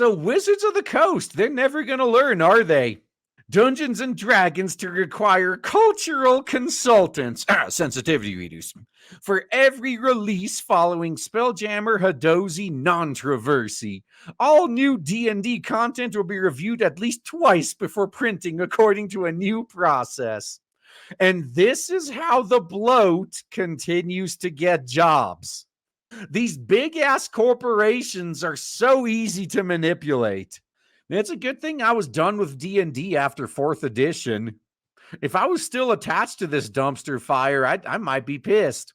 So Wizards of the Coast, they're never going to learn, are they? Dungeons and Dragons to require cultural consultants, sensitivity readers, for every release following Spelljammer Hadozi Controversy. All new D&D content will be reviewed at least twice before printing according to a new process. And this is how the bloat continues to get jobs. These big ass corporations are so easy to manipulate. It's a good thing I was done with D&D after 4th edition. If I was still attached to this dumpster fire, I might be pissed.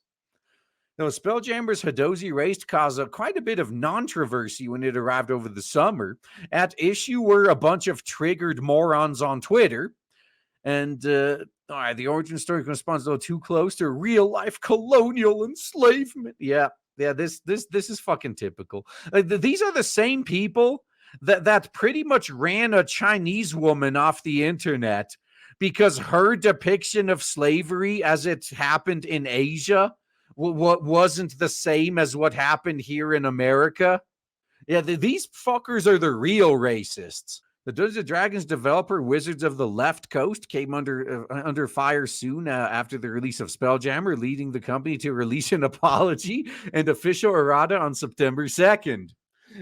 Now, Spelljammer's Hadozi race caused quite a bit of controversy when it arrived over the summer. At issue were a bunch of triggered morons on Twitter. And the origin story corresponds a little too close to real-life colonial enslavement. Yeah, this is fucking typical. These are the same people that pretty much ran a Chinese woman off the internet because her depiction of slavery as it happened in Asia wasn't the same as what happened here in America. Yeah, these fuckers are the real racists. The Dungeons & Dragons developer Wizards of the Left Coast came under fire soon after the release of Spelljammer, leading the company to release an apology and official errata on September 2nd.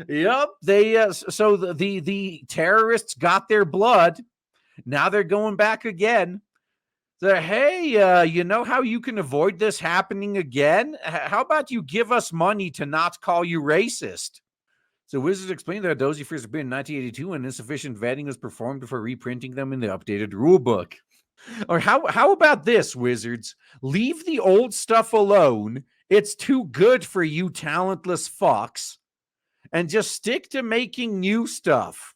Yep, so the terrorists got their blood. Now they're going back again. So, hey, you know how you can avoid this happening again? How about you give us money to not call you racist? So Wizards explained that Hadozi first appeared in 1982 when insufficient vetting was performed before reprinting them in the updated rulebook. Or how about this, Wizards? Leave the old stuff alone. It's too good for you talentless fucks. And just stick to making new stuff.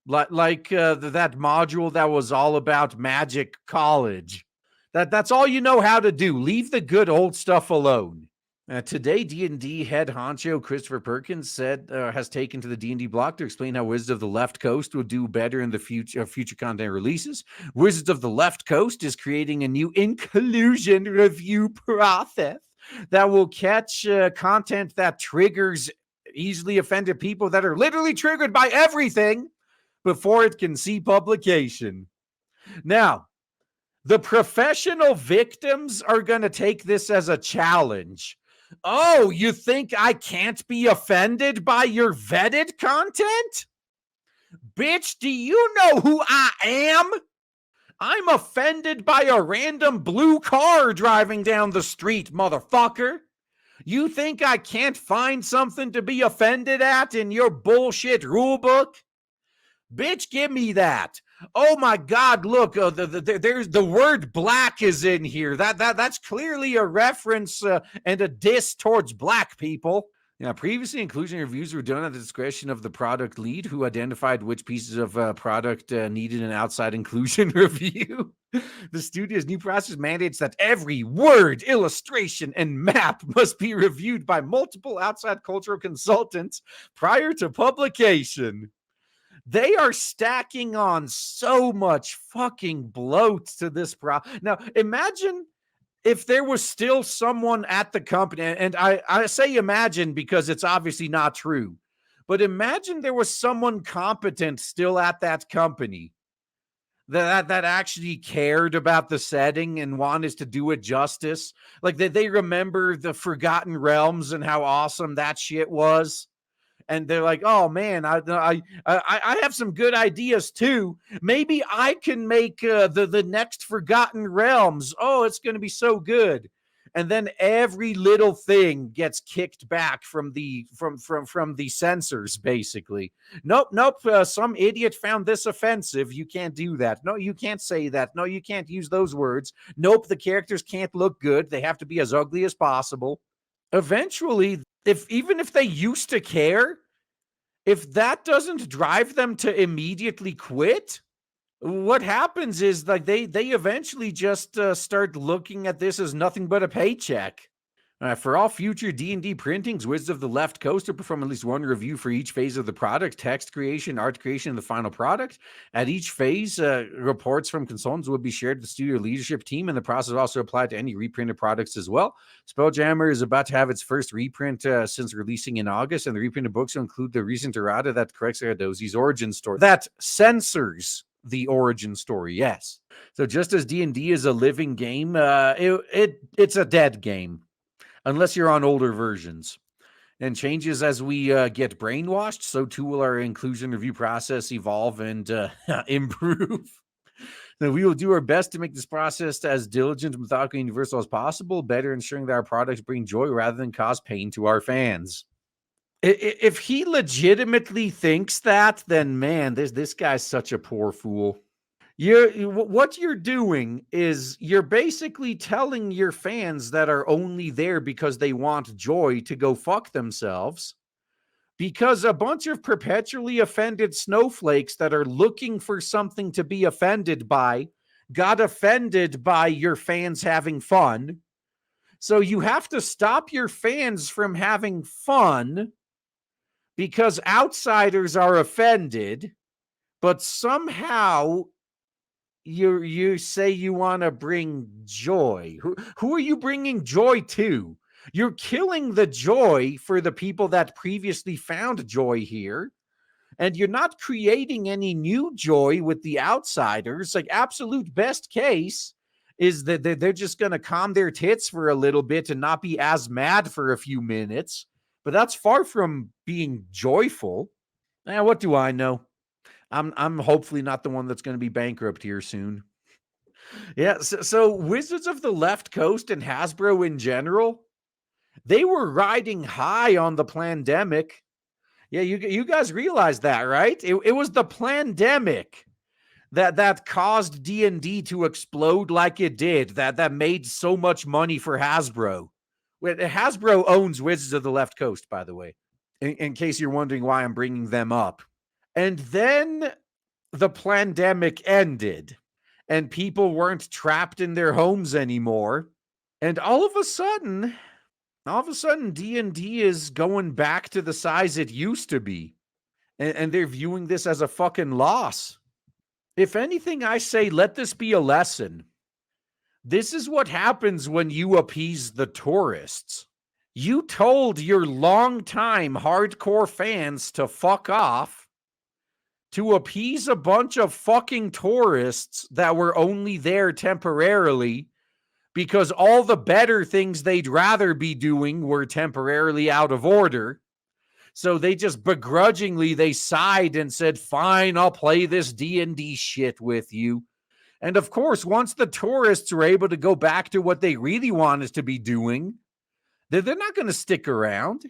Like that module that was all about Magic College. That's all you know how to do. Leave the good old stuff alone. Today, D&D head honcho Christopher Perkins has taken to the D&D blog to explain how Wizards of the Left Coast will do better in the future content releases. Wizards of the Left Coast is creating a new inclusion review process that will catch content that triggers easily offended people that are literally triggered by everything before it can see publication. Now, the professional victims are going to take this as a challenge. Oh, you think I can't be offended by your vetted content? Bitch, do you know who I am? I'm offended by a random blue car driving down the street, motherfucker. You think I can't find something to be offended at in your bullshit rulebook? Bitch, give me that. Oh my God! Look, there's the word "black" is in here. That's clearly a reference and a diss towards black people. Now, previously, inclusion reviews were done at the discretion of the product lead, who identified which pieces of product needed an outside inclusion review. The studio's new process mandates that every word, illustration, and map must be reviewed by multiple outside cultural consultants prior to publication. They are stacking on so much fucking bloat to this Now, imagine if there was still someone at the company, and I say imagine because it's obviously not true, but imagine there was someone competent still at that company that actually cared about the setting and wanted to do it justice. Like they remember the Forgotten Realms and how awesome that shit was. And they're like, oh man, I have some good ideas too. Maybe I can make the next Forgotten Realms. Oh, it's going to be so good. And then every little thing gets kicked back from the censors, basically. Nope. Some idiot found this offensive. You can't do that. No, you can't say that. No, you can't use those words. Nope, the characters can't look good. They have to be as ugly as possible. Eventually, even if they used to care, if that doesn't drive them to immediately quit, what happens is like they eventually just start looking at this as nothing but a paycheck. For all future D&D printings, Wizards of the Left Coast will perform at least one review for each phase of the product: text creation, art creation, and the final product. At each phase, reports from consultants will be shared with the studio leadership team, and the process will also apply to any reprinted products as well. Spelljammer is about to have its first reprint since releasing in August, and the reprinted books will include the recent errata that corrects Hadozi's origin story. That censors the origin story, yes. So just as D&D is a living game, it's a dead game. Unless you're on older versions. And changes as we get brainwashed, so too will our inclusion review process evolve and improve. Now, we will do our best to make this process as diligent, methodical, and universal as possible, better ensuring that our products bring joy rather than cause pain to our fans. If he legitimately thinks that, then man, this guy's such a poor fool. What you're doing is you're basically telling your fans that are only there because they want joy to go fuck themselves, because a bunch of perpetually offended snowflakes that are looking for something to be offended by got offended by your fans having fun. So you have to stop your fans from having fun because outsiders are offended, but somehow you say you want to bring joy. Who are you bringing joy to? You're killing the joy for the people that previously found joy here, and you're not creating any new joy with the outsiders. Like, absolute best case is that they're just going to calm their tits for a little bit and not be as mad for a few minutes, but that's far from being joyful. What do I know? I'm hopefully not the one that's going to be bankrupt here soon. Yeah, so Wizards of the Left Coast and Hasbro in general, they were riding high on the pandemic. Yeah, you guys realize that, right? It was the pandemic that caused D&D to explode like it did, that made so much money for Hasbro. Hasbro owns Wizards of the Left Coast, by the way, in case you're wondering why I'm bringing them up. And then the pandemic ended and people weren't trapped in their homes anymore. And all of a sudden, D&D is going back to the size it used to be. And they're viewing this as a fucking loss. If anything, I say, let this be a lesson. This is what happens when you appease the tourists. You told your longtime hardcore fans to fuck off to appease a bunch of fucking tourists that were only there temporarily because all the better things they'd rather be doing were temporarily out of order. So they just begrudgingly, they sighed and said, fine, I'll play this D&D shit with you. And of course, once the tourists are able to go back to what they really wanted to be doing, they're not going to stick around.